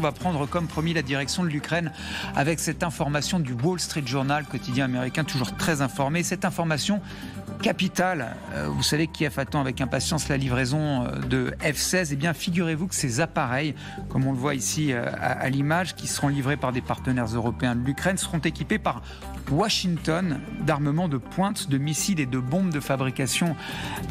va prendre comme promis la direction de l'Ukraine avec cette information du Wall Street Journal, quotidien américain, toujours très informé. Cette information capitale, vous savez, Kiev attend avec impatience la livraison de F-16. Eh bien, figurez-vous que ces appareils, comme on le voit ici à l'image, qui seront livrés par des partenaires européens de l'Ukraine, seront équipés par Washington d'armements de pointe, de missiles et de bombes de fabrication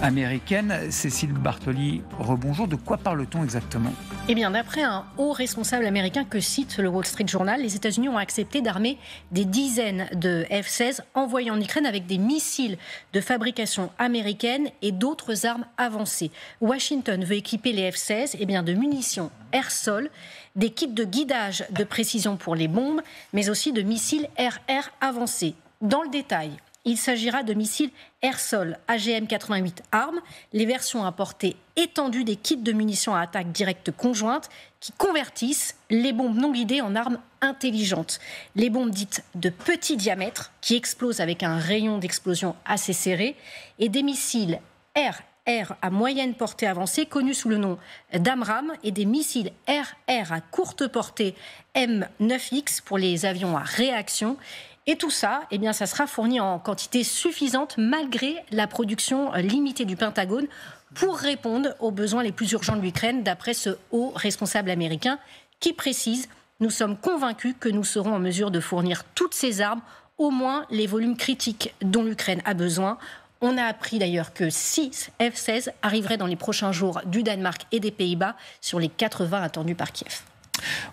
américaine. Cécile Bartoli, rebonjour. De quoi parle-t-on exactement ? Eh bien, d'après un haut responsable américain que cite le Wall Street Journal, les États-Unis ont accepté d'armer des dizaines de F-16 envoyés en Ukraine avec des missiles de fabrication américaine et d'autres armes avancées. Washington veut équiper les F-16 de munitions air-sol, des kits de guidage de précision pour les bombes, mais aussi de missiles air-air avancés. Dans le détail, il s'agira de missiles air-sol AGM-88 ARM, les versions à portée étendue des kits de munitions à attaque directe conjointe qui convertissent les bombes non guidées en armes intelligentes. Les bombes dites de petit diamètre qui explosent avec un rayon d'explosion assez serré et des missiles air-air à moyenne portée avancée connus sous le nom d'AMRAAM et des missiles air-air à courte portée M9X pour les avions à réaction. Et tout ça, ça sera fourni en quantité suffisante malgré la production limitée du Pentagone pour répondre aux besoins les plus urgents de l'Ukraine, d'après ce haut responsable américain qui précise « Nous sommes convaincus que nous serons en mesure de fournir toutes ces armes, au moins les volumes critiques dont l'Ukraine a besoin ». On a appris d'ailleurs que 6 F-16 arriveraient dans les prochains jours du Danemark et des Pays-Bas sur les 80 attendus par Kiev.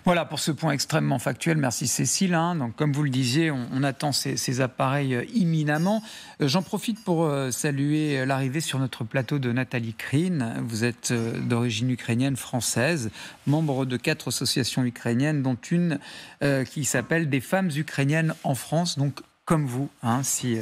Voilà pour ce point extrêmement factuel. Merci Cécile. Donc, comme vous le disiez, on attend ces appareils imminemment. J'en profite pour saluer l'arrivée sur notre plateau de Nathalie Krine. Vous êtes d'origine ukrainienne française, membre de 4 associations ukrainiennes, dont une qui s'appelle Des femmes ukrainiennes en France. Donc, comme vous, si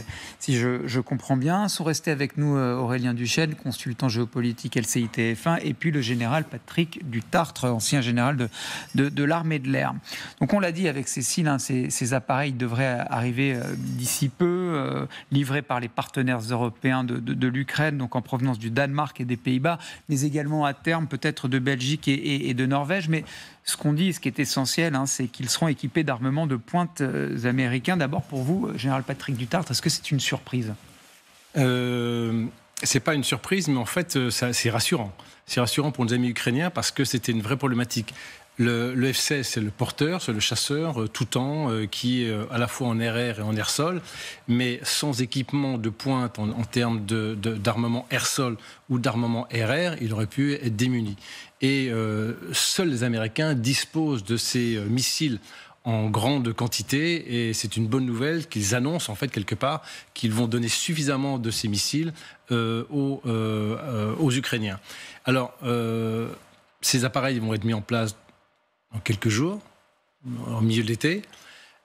je comprends bien. Sont restés avec nous Aurélien Duchesne, consultant géopolitique LCI TF1, et puis le général Patrick Dutartre, ancien général de l'armée de l'air. Donc on l'a dit avec Cécile, ces appareils devraient arriver d'ici peu, livrés par les partenaires européens de l'Ukraine, donc en provenance du Danemark et des Pays-Bas, mais également à terme peut-être de Belgique et de Norvège. Mais ce qu'on dit, ce qui est essentiel, c'est qu'ils seront équipés d'armements de pointe américains. D'abord, pour vous, général Patrick Dutartre, est-ce que c'est une surprise ? C'est pas une surprise, mais en fait, c'est rassurant. C'est rassurant pour nos amis ukrainiens parce que c'était une vraie problématique. Le F-16, c'est le porteur, c'est le chasseur tout temps qui est à la fois en air-air et en air-sol, mais sans équipement de pointe en termes d'armement air-sol ou d'armement air-air, il aurait pu être démuni. Et seuls les Américains disposent de ces missiles en grande quantité, et c'est une bonne nouvelle qu'ils annoncent en fait quelque part qu'ils vont donner suffisamment de ces missiles aux Ukrainiens. Alors, ces appareils vont être mis en place dans quelques jours, au milieu de l'été,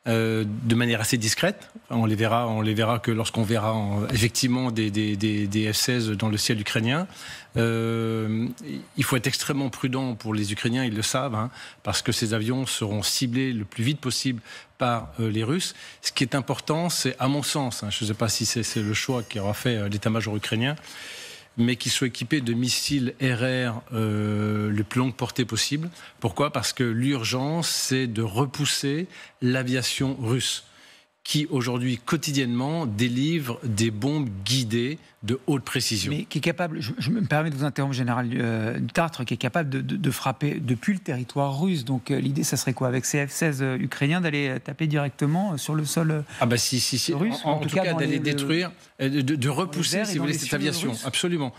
de manière assez discrète. On les verra que lorsqu'on verra effectivement des F-16 dans le ciel ukrainien. Il faut être extrêmement prudent pour les Ukrainiens, ils le savent, parce que ces avions seront ciblés le plus vite possible par les Russes. Ce qui est important, c'est, à mon sens, je ne sais pas si c'est le choix qu'aura fait l'état-major ukrainien, mais qu'ils soient équipés de missiles air-air le plus longue portée possible. Pourquoi ? Parce que l'urgence, c'est de repousser l'aviation russe, qui aujourd'hui, quotidiennement, délivre des bombes guidées de haute précision. Mais qui est capable, je me permets de vous interrompre, général Dutartre, qui est capable de frapper depuis le territoire russe. Donc l'idée, ça serait quoi, avec ces F-16 ukrainiens, d'aller taper directement sur le sol russe, en tout cas d'aller détruire, de repousser, si vous voulez, cette aviation. Russes. Absolument.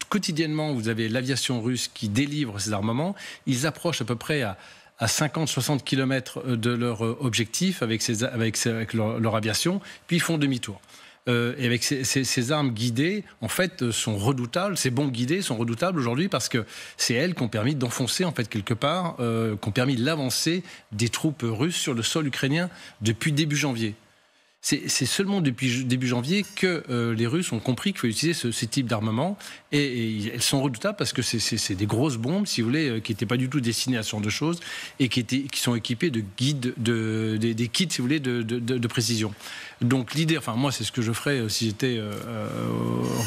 Quotidiennement, vous avez l'aviation russe qui délivre ces armements. Ils approchent à peu près à 50-60 km de leur objectif avec leur aviation, puis ils font demi-tour. Et avec ces armes guidées, en fait, sont redoutables. Ces bombes guidées sont redoutables aujourd'hui parce que c'est elles qui ont permis d'enfoncer, en fait, quelque part, qui ont permis l'avancée des troupes russes sur le sol ukrainien depuis début janvier. C'est seulement depuis début janvier que les Russes ont compris qu'il faut utiliser ce type d'armement. Et elles sont redoutables parce que c'est des grosses bombes, si vous voulez, qui n'étaient pas du tout destinées à ce genre de choses et qui sont équipées de guides, des kits, si vous voulez, de précision. Donc l'idée, enfin moi c'est ce que je ferais si j'étais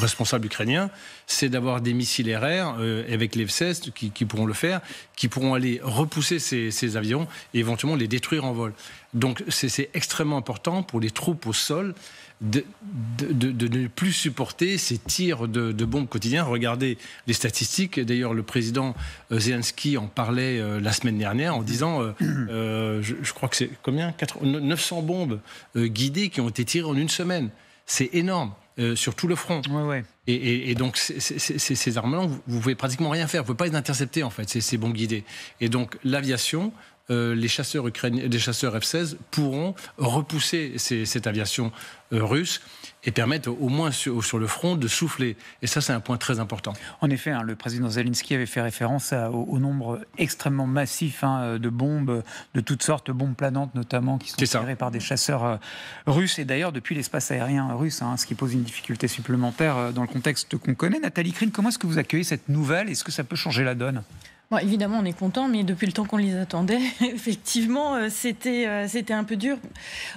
responsable ukrainien, c'est d'avoir des missiles RR avec les F-16 qui pourront le faire, qui pourront aller repousser ces avions et éventuellement les détruire en vol. Donc c'est extrêmement important pour les troupes au sol de ne plus supporter ces tirs de bombes quotidiens. Regardez les statistiques. D'ailleurs, le président Zelensky en parlait la semaine dernière en disant, je crois que c'est combien 900 bombes guidées qui ont été tirées en une semaine. C'est énorme. Sur tout le front. Ouais. Et donc, ces armes-là, vous ne pouvez pratiquement rien faire. Vous ne pouvez pas les intercepter, en fait, ces bombes guidées. Et donc, l'aviation, les chasseurs ukrainiens, des chasseurs F-16 pourront repousser cette aviation russe et permettre au moins sur le front de souffler. Et ça, c'est un point très important. En effet, le président Zelensky avait fait référence au nombre extrêmement massif de bombes de toutes sortes, bombes planantes notamment, qui sont tirées par des chasseurs russes. Et d'ailleurs, depuis l'espace aérien russe, ce qui pose une difficulté supplémentaire dans le contexte qu'on connaît. Nathalie Crine, comment est-ce que vous accueillez cette nouvelle ? Est-ce que ça peut changer la donne ? Bon, évidemment, on est content, mais depuis le temps qu'on les attendait, effectivement, c'était un peu dur.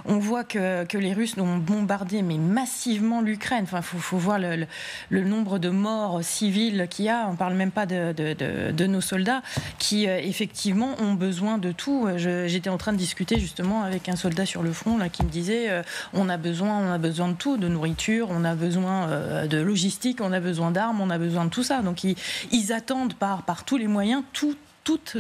On voit que les Russes ont bombardé mais massivement l'Ukraine. Enfin, faut voir le nombre de morts civils qu'il y a. On parle même pas de nos soldats qui, effectivement, ont besoin de tout. J'étais en train de discuter justement avec un soldat sur le front là qui me disait on a besoin de tout, de nourriture, on a besoin de logistique, on a besoin d'armes, on a besoin de tout ça. Donc ils attendent par tous les moyens toutes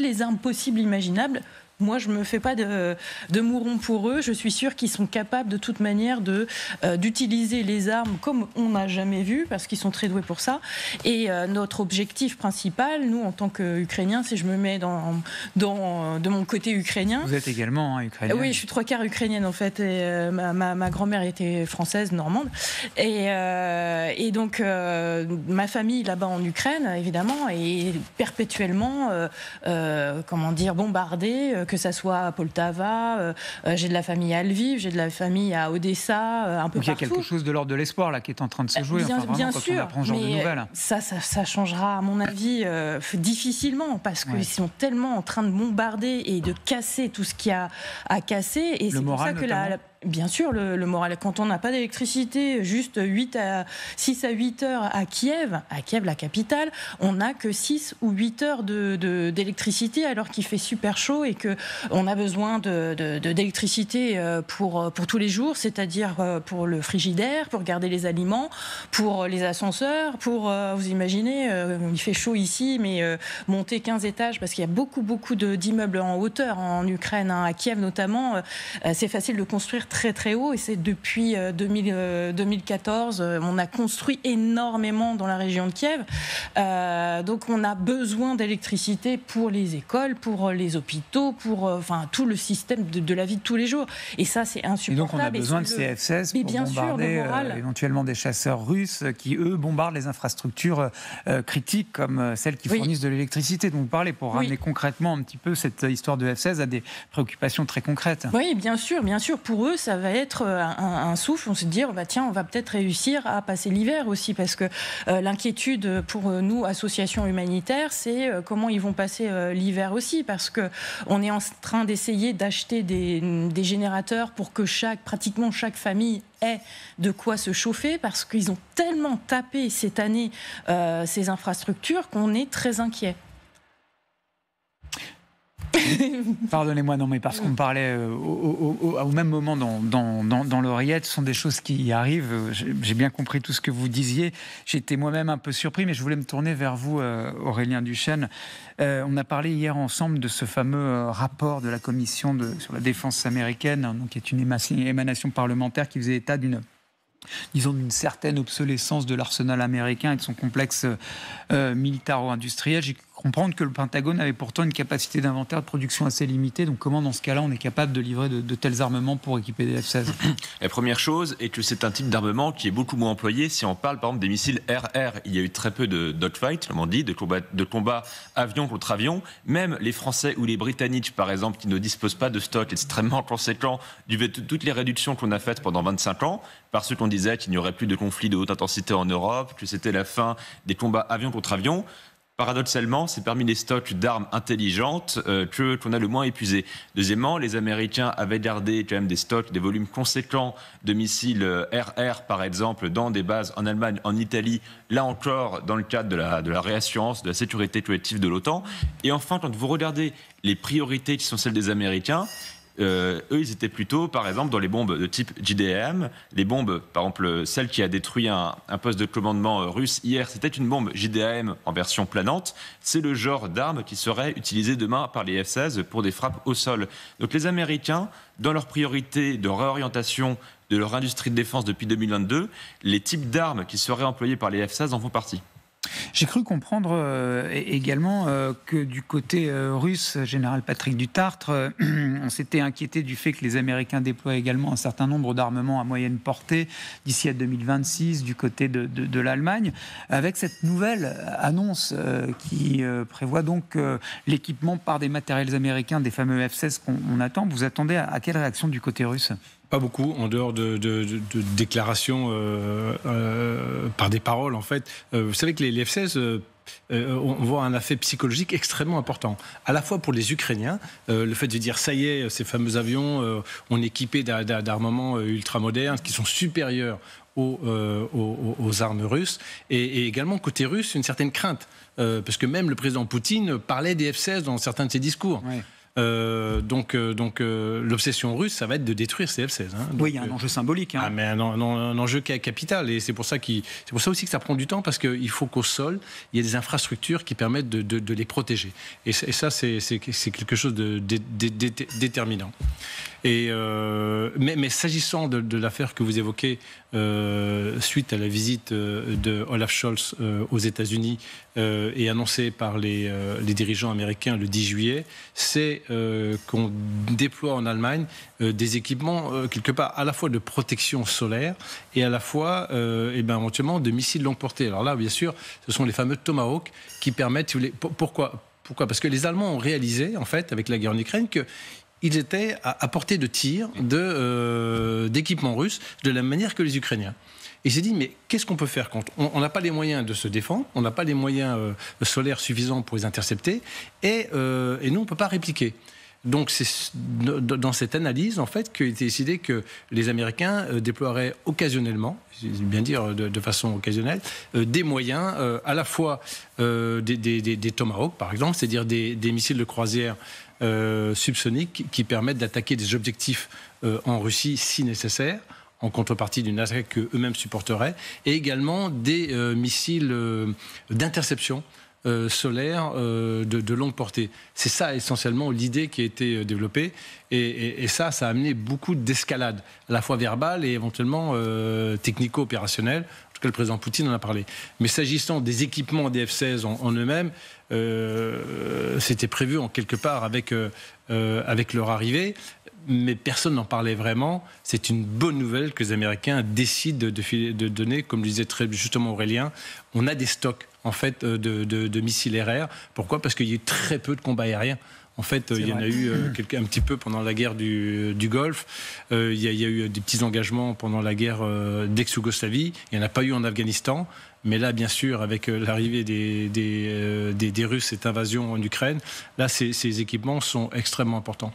les armes possibles, imaginables. Moi, je ne me fais pas de mouron pour eux. Je suis sûre qu'ils sont capables de toute manière d'utiliser les armes comme on n'a jamais vu, parce qu'ils sont très doués pour ça. Et notre objectif principal, nous, en tant qu'Ukrainiens, si je me mets de mon côté ukrainien... Vous êtes également ukrainienne. Oui, je suis 3/4 ukrainienne, en fait. Et, ma grand-mère était française, normande. Et donc, ma famille, là-bas en Ukraine, évidemment, est perpétuellement bombardée, que ça soit à Poltava, j'ai de la famille à Lviv, j'ai de la famille à Odessa, un peu partout. Donc il y a quelque chose de l'ordre de l'espoir là qui est en train de se jouer. Bien quand sûr, on apprend ce genre de nouvelles. Ça changera à mon avis difficilement parce qu'ils sont tellement en train de bombarder et de casser tout ce qu'il y a à casser. Et c'est pour ça que bien sûr, le moral. Quand on n'a pas d'électricité, juste 6 à 8 heures à Kiev, la capitale, on n'a que 6 ou 8 heures d'électricité alors qu'il fait super chaud et qu'on a besoin d'électricité pour tous les jours, c'est-à-dire pour le frigidaire, pour garder les aliments, pour les ascenseurs, vous imaginez, il fait chaud ici, mais monter 15 étages, parce qu'il y a beaucoup d'immeubles en hauteur en Ukraine, à Kiev notamment, c'est facile de construire très très haut et c'est depuis 2014 on a construit énormément dans la région de Kiev, donc on a besoin d'électricité pour les écoles, pour les hôpitaux, pour tout le système de la vie de tous les jours, et ça c'est insupportable. Et donc on a besoin de ces F-16 pour bombarder éventuellement des chasseurs russes qui eux bombardent les infrastructures critiques comme celles qui fournissent de l'électricité dont vous parlez, pour ramener concrètement un petit peu cette histoire de F-16 à des préoccupations très concrètes. Oui, bien sûr, pour eux ça va être un souffle, on se dit tiens, on va peut-être réussir à passer l'hiver aussi, parce que l'inquiétude pour nous, associations humanitaires, c'est comment ils vont passer l'hiver aussi, parce qu'on est en train d'essayer d'acheter des générateurs pour que pratiquement chaque famille ait de quoi se chauffer, parce qu'ils ont tellement tapé cette année ces infrastructures qu'on est très inquiet. Pardonnez-moi, non, mais parce qu'on parlait au même moment dans l'oreillette, ce sont des choses qui arrivent. J'ai bien compris tout ce que vous disiez. J'étais moi-même un peu surpris, mais je voulais me tourner vers vous, Aurélien Duchesne. On a parlé hier ensemble de ce fameux rapport de la Commission sur la défense américaine, donc, qui est une émanation parlementaire qui faisait état d'une certaine obsolescence de l'arsenal américain et de son complexe militaro-industriel. J'y comprendre que le Pentagone avait pourtant une capacité d'inventaire de production assez limitée. Donc comment, dans ce cas-là, on est capable de livrer de tels armements pour équiper des F-16 ? La première chose est que c'est un type d'armement qui est beaucoup moins employé si on parle par exemple des missiles RR. Il y a eu très peu de dogfight, comme on dit, de combat avion contre avion. Même les Français ou les Britanniques, par exemple, qui ne disposent pas de stock extrêmement conséquent du fait de toutes les réductions qu'on a faites pendant 25 ans, parce qu'on disait qu'il n'y aurait plus de conflits de haute intensité en Europe, que c'était la fin des combats avion contre avion. Paradoxalement, c'est parmi les stocks d'armes intelligentes qu'on a le moins épuisé. Deuxièmement, les Américains avaient gardé quand même des stocks, des volumes conséquents de missiles RR, par exemple, dans des bases en Allemagne, en Italie, là encore, dans le cadre de la réassurance, de la sécurité collective de l'OTAN. Et enfin, quand vous regardez les priorités qui sont celles des Américains, eux, ils étaient plutôt, par exemple, dans les bombes de type JDAM. Les bombes, par exemple, celle qui a détruit un poste de commandement russe hier, c'était une bombe JDAM en version planante. C'est le genre d'arme qui serait utilisée demain par les F-16 pour des frappes au sol. Donc les Américains, dans leur priorité de réorientation de leur industrie de défense depuis 2022, les types d'armes qui seraient employées par les F-16 en font partie. J'ai cru comprendre également que du côté russe, général Patrick Dutartre, on s'était inquiété du fait que les Américains déploient également un certain nombre d'armements à moyenne portée d'ici à 2026 du côté de l'Allemagne, avec cette nouvelle annonce qui prévoit donc l'équipement par des matériels américains des fameux F-16 qu'on attend. Vous attendez à quelle réaction du côté russe ? Pas beaucoup, en dehors de déclarations par des paroles, en fait. Vous savez que les F-16... on voit un effet psychologique extrêmement important, à la fois pour les Ukrainiens, le fait de dire ça y est, ces fameux avions, on est équipés d'armements ultramodernes qui sont supérieurs aux armes russes, et également côté russe, une certaine crainte, parce que même le président Poutine parlait des F-16 dans certains de ses discours. Ouais. Donc l'obsession russe, ça va être de détruire ces F-16. Oui, il y a un enjeu symbolique. Mais un enjeu capital, et c'est pour ça aussi que ça prend du temps, parce qu'il faut qu'au sol, il y ait des infrastructures qui permettent de les protéger. Et ça, c'est quelque chose de déterminant. Mais s'agissant de l'affaire que vous évoquez suite à la visite de Olaf Scholz aux États-Unis et annoncée par les dirigeants américains le 10 juillet, c'est qu'on déploie en Allemagne des équipements quelque part à la fois de protection solaire et à la fois éventuellement de missiles longue portée. Alors là, bien sûr, ce sont les fameux Tomahawk qui permettent... Pourquoi ? Parce que les Allemands ont réalisé, en fait, avec la guerre en Ukraine, que ils étaient à portée de tir d'équipements russes de la même manière que les Ukrainiens. Et j'ai dit, mais qu'est-ce qu'on peut faire quand on n'a pas les moyens de se défendre, on n'a pas les moyens solaires suffisants pour les intercepter, et nous, on ne peut pas répliquer. Donc c'est dans cette analyse, en fait, qu'il a été décidé que les Américains déploieraient occasionnellement, je vais bien dire de façon occasionnelle, des moyens, à la fois des Tomahawk, par exemple, c'est-à-dire des missiles de croisière subsoniques qui permettent d'attaquer des objectifs en Russie si nécessaire, en contrepartie d'une attaque qu'eux-mêmes supporteraient, et également des missiles d'interception solaire de longue portée. C'est ça essentiellement l'idée qui a été développée, et ça a amené beaucoup d'escalade, à la fois verbale et éventuellement technico-opérationnelle. En tout cas, le président Poutine en a parlé. Mais s'agissant des équipements des F-16 en eux-mêmes, c'était prévu en quelque part avec leur arrivée, mais personne n'en parlait vraiment. C'est une bonne nouvelle que les Américains décident de donner, comme le disait très justement Aurélien, on a des stocks en fait de missiles RR. Pourquoi ? Parce qu'il y a eu très peu de combats aériens. En fait, il y en a eu un petit peu pendant la guerre du Golfe. Il y a eu des petits engagements pendant la guerre d'ex-Yougoslavie. Il n'y en a pas eu en Afghanistan. Mais là, bien sûr, avec l'arrivée des Russes, cette invasion en Ukraine, là, ces équipements sont extrêmement importants.